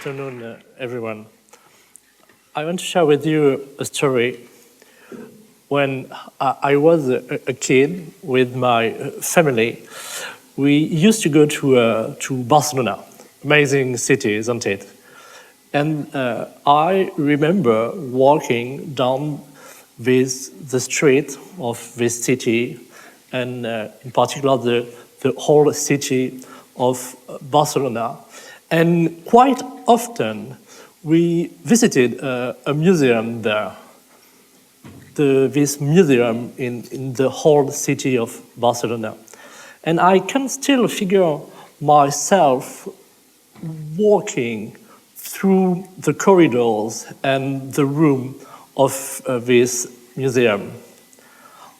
afternoon, everyone. I want to share with you a story. When I was a kid with my family, we used to go to Barcelona. Amazing city, isn't it? And I remember walking down the street of this city, and in particular the whole city of Barcelona. And quite often we visited a museum there. This museum in the whole city of Barcelona. And I can still figure myself walking through the corridors and the room of this museum.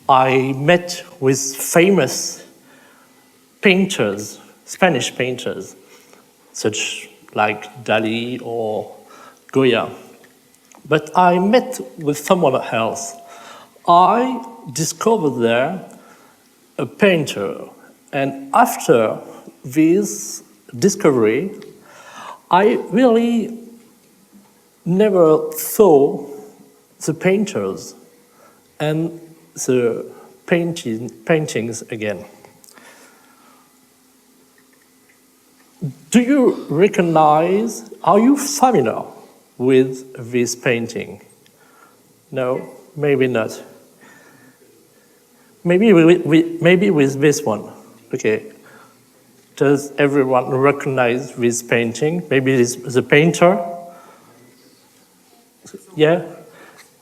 I met with famous painters, Spanish painters, such like Dali or Goya. But I met with someone else. I discovered there a painter, and after this discovery, I really never saw the painters and the paintings again. Do you recognize, are you familiar with this painting? No, maybe not. Maybe with this one. Okay. Does everyone recognize this painting? Maybe it's the painter? Yeah?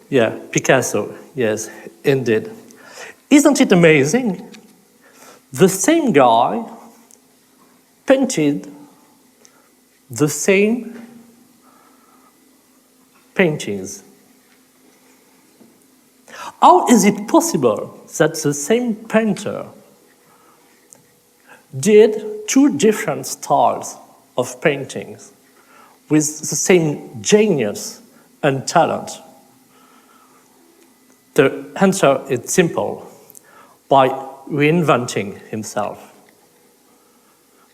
Yeah, Picasso. Yes, indeed. Isn't it amazing? The same guy painted the same paintings. How is it possible that the same painter did two different styles of paintings with the same genius and talent? The answer is simple: by reinventing himself.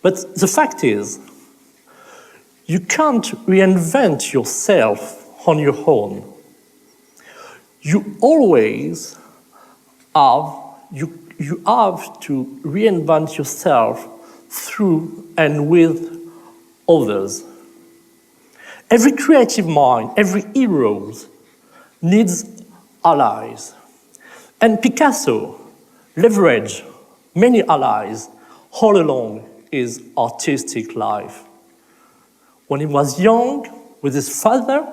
But the fact is, you can't reinvent yourself on your own. You always you have to reinvent yourself through and with others. Every creative mind, every hero needs allies. And Picasso leveraged many allies all along his artistic life. When he was young, with his father,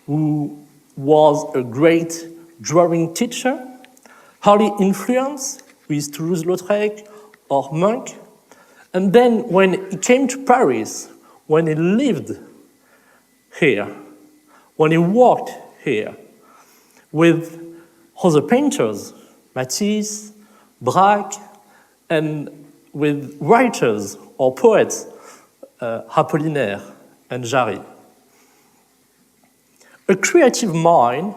who was a great drawing teacher, early influence with Toulouse-Lautrec or Munch. And then when he came to Paris, when he lived here, when he worked here with other painters, Matisse, Braque, and with writers or poets, Apollinaire and Jarry. A creative mind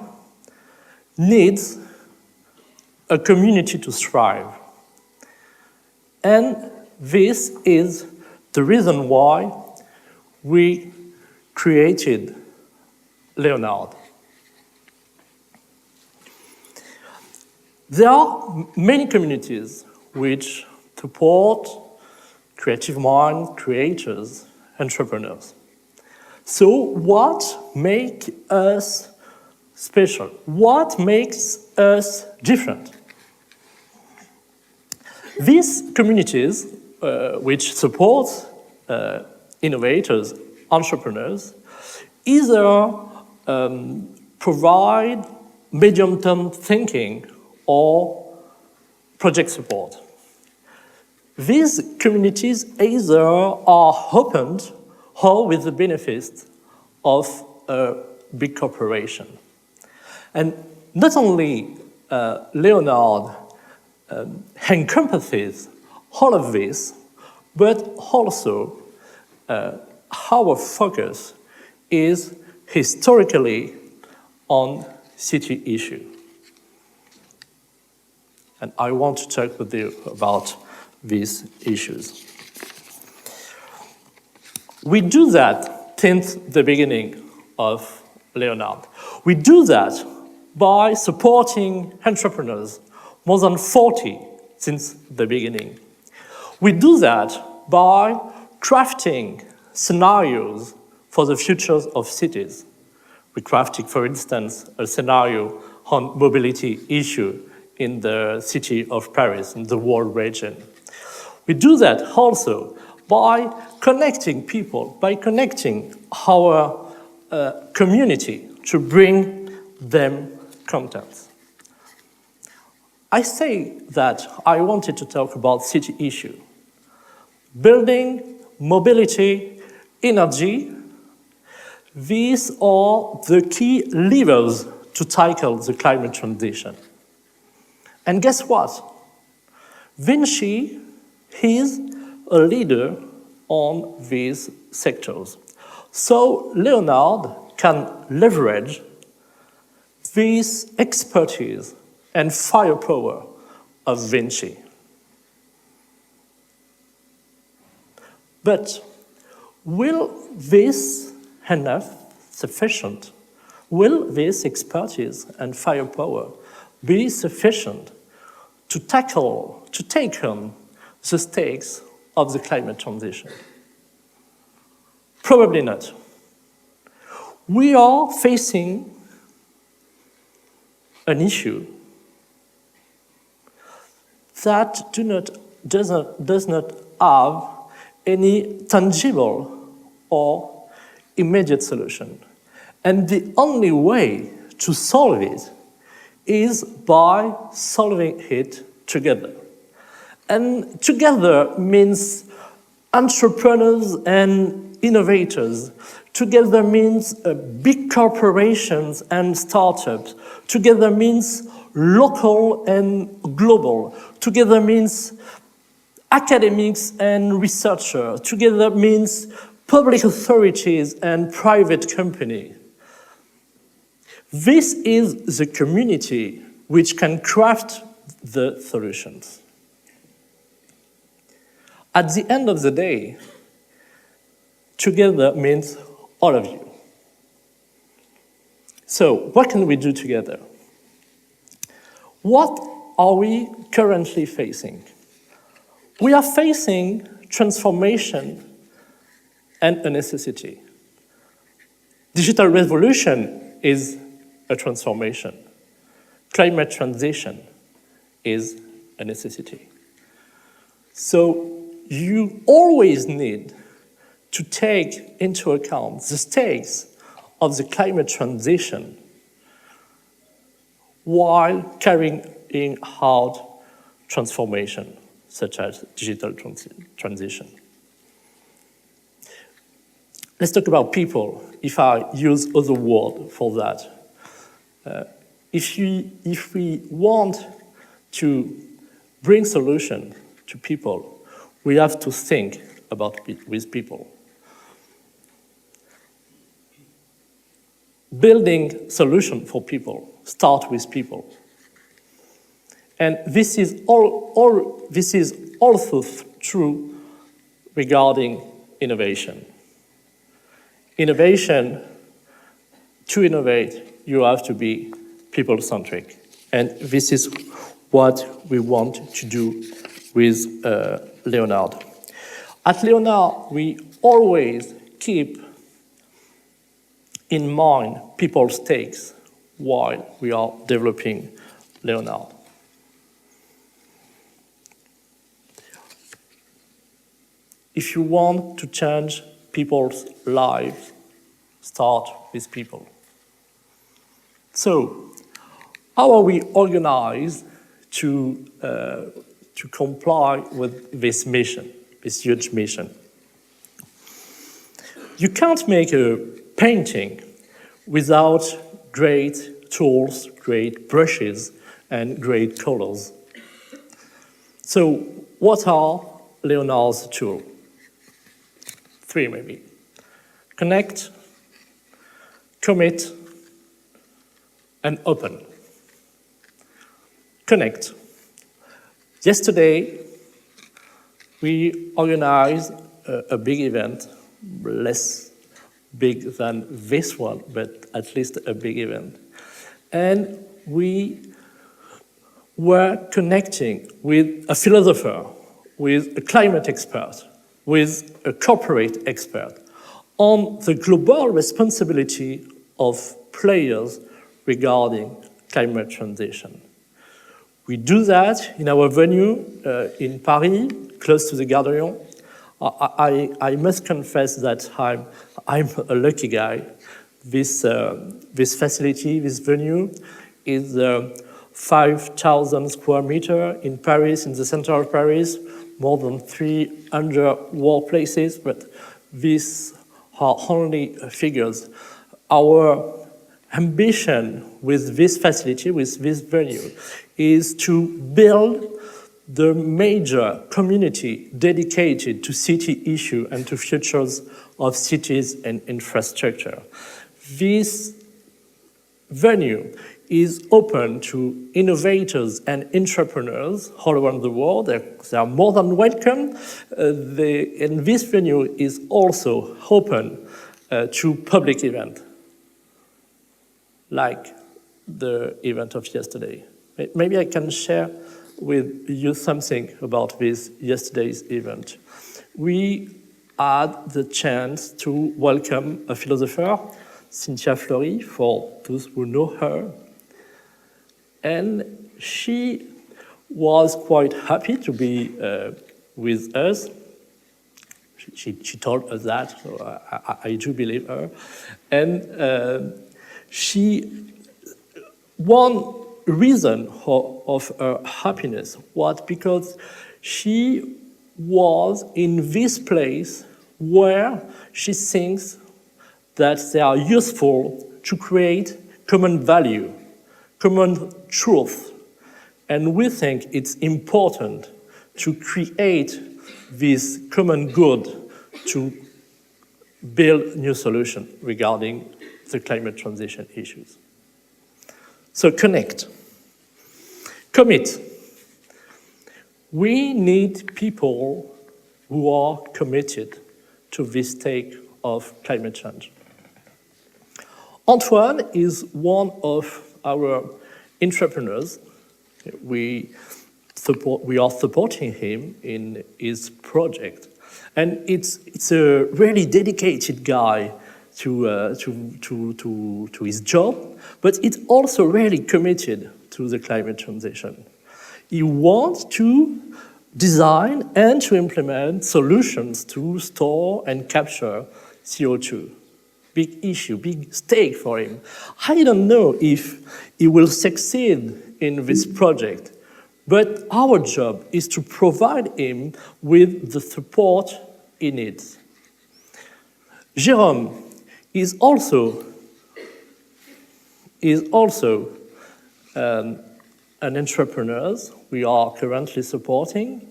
needs a community to thrive. And this is the reason why we created Leonard. There are many communities which support creative mind, creators, entrepreneurs. So what makes us special? What makes us different? These communities, which support innovators, entrepreneurs, either provide medium-term thinking or project support. These communities either are opened or with the benefits of a big corporation. And not only Leonard encompasses all of this, but also our focus is historically on city issue. And I want to talk with you about these issues. We do that since the beginning of Leonardo. We do that by supporting entrepreneurs, more than 40 since the beginning. We do that by crafting scenarios for the futures of cities. We crafted, for instance, a scenario on mobility issue in the city of Paris, in the world region. We do that also by connecting people, by connecting our community to bring them content. I say that I wanted to talk about city issue. Building, mobility, energy, these are the key levers to tackle the climate transition. And guess what? Vinci is a leader on these sectors. So Leonardo can leverage this expertise and firepower of Vinci. But will this enough, sufficient? Will this expertise and firepower be sufficient to take on the stakes of the climate transition? Probably not. We are facing an issue that does not have any tangible or immediate solution. And the only way to solve it is by solving it together. And together means entrepreneurs and innovators. Together means big corporations and startups. Together means local and global. Together means academics and researchers. Together means public authorities and private companies. This is the community which can craft the solutions. At the end of the day, together means all of you. So, what can we do together? What are we currently facing? We are facing transformation and a necessity. Digital revolution is a transformation. Climate transition is a necessity. So you always need to take into account the stakes of the climate transition while carrying out transformation, such as digital transition. Let's talk about people, if I use other word for that. If we want to bring solution to people, we have to think with people. Building solution for people start with people. And this is also true regarding innovation. Innovation, to innovate, you have to be people-centric. And this is what we want to do with Leonardo. At Leonardo, we always keep in mind people's stakes while we are developing Leonardo. If you want to change people's lives, start with people. So, how are we organized to comply with this mission, this huge mission? You can't make a painting without great tools, great brushes, and great colors. So, what are Leonardo's tools? 3 maybe. Connect, commit, and open. Connect. Yesterday, we organized a big event, less big than this one, but at least a big event. And we were connecting with a philosopher, with a climate expert, with a corporate expert on the global responsibility of players regarding climate transition. We do that in our venue in Paris, close to the Gare de Lyon. I must confess that I'm a lucky guy. This facility, this venue, is 5,000 square meters in Paris, in the center of Paris, more than 300 workplaces, but these are only figures. Our ambition with this facility, with this venue, is to build the major community dedicated to city issue and to futures of cities and infrastructure. This venue is open to innovators and entrepreneurs all around the world. They are more than welcome. And this venue is also open to public events, like the event of yesterday. Maybe I can share with you something about this yesterday's event. We had the chance to welcome a philosopher, Cynthia Fleury, for those who know her. And she was quite happy to be with us. She told us that, so I do believe her. And one reason of her happiness was because she was in this place where she thinks that they are useful to create common value, common truth. And we think it's important to create this common good to build new solutions regarding the climate transition issues. So connect. Commit. We need people who are committed to this take of climate change. Antoine is one of our entrepreneurs. We are supporting him in his project. And it's a really dedicated guy to his job, but it's also really committed to the climate transition. He wants to design and to implement solutions to store and capture CO2. Big issue, big stake for him. I don't know if he will succeed in this project, but our job is to provide him with the support he needs. Jérôme is also an entrepreneur we are currently supporting,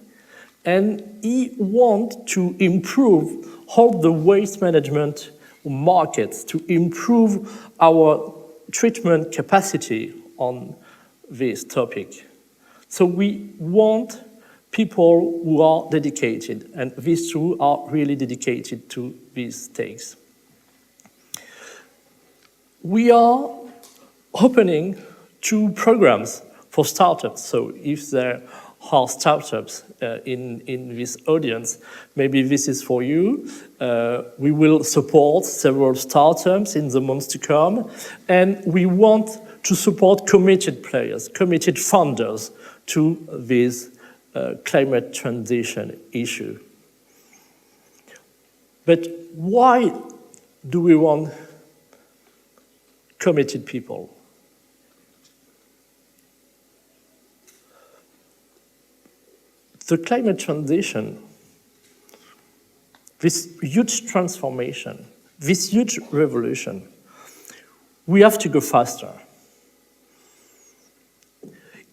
and he wants to improve all the waste management markets, to improve our treatment capacity on this topic. So we want people who are dedicated, and these two are really dedicated to these stakes. We are opening 2 programs for startups. So if there are startups in this audience, maybe this is for you. We will support several startups in the months to come, and we want to support committed players, committed funders to this climate transition issue. But why do we want committed people? The climate transition, this huge transformation, this huge revolution, we have to go faster.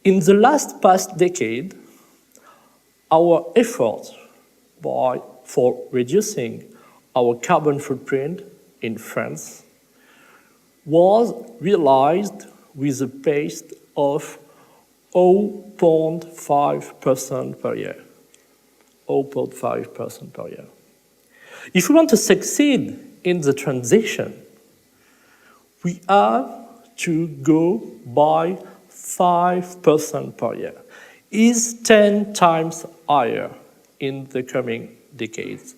In the past decade, our effort for reducing our carbon footprint in France was realized with a pace of 0.5% per year. 0.5% per year. If we want to succeed in the transition, we have to go by 5% per year. Is 10 times higher in the coming decades.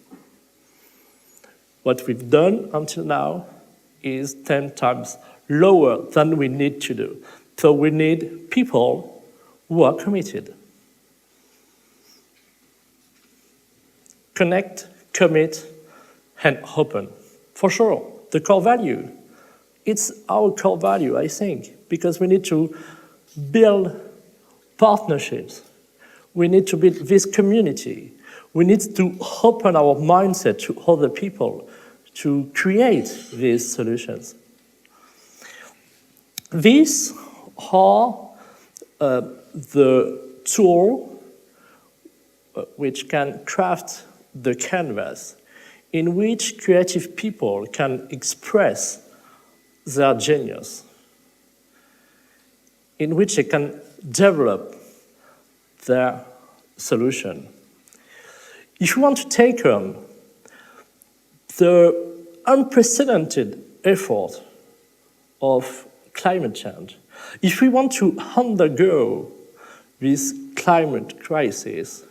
What we've done until now is 10 times lower than we need to do. So we need people who are committed. Connect, commit, and open. For sure, the core value. It's our core value, I think, because we need to build partnerships. We need to build this community. We need to open our mindset to other people to create these solutions. These are the tool which can craft the canvas in which creative people can express their genius, in which they can develop their solution. If you want to take on the unprecedented effort of climate change, if we want to undergo this climate crisis,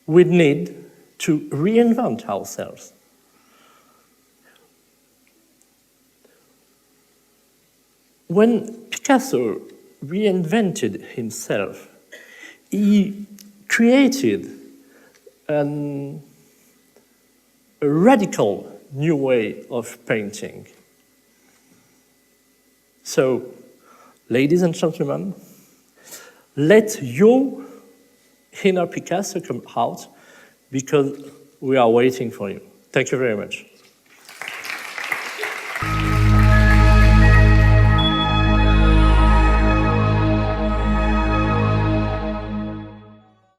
we need to reinvent ourselves. When Picasso reinvented himself, he created a radical new way of painting. So, ladies and gentlemen, let your inner Picasso come out, because we are waiting for you. Thank you very much.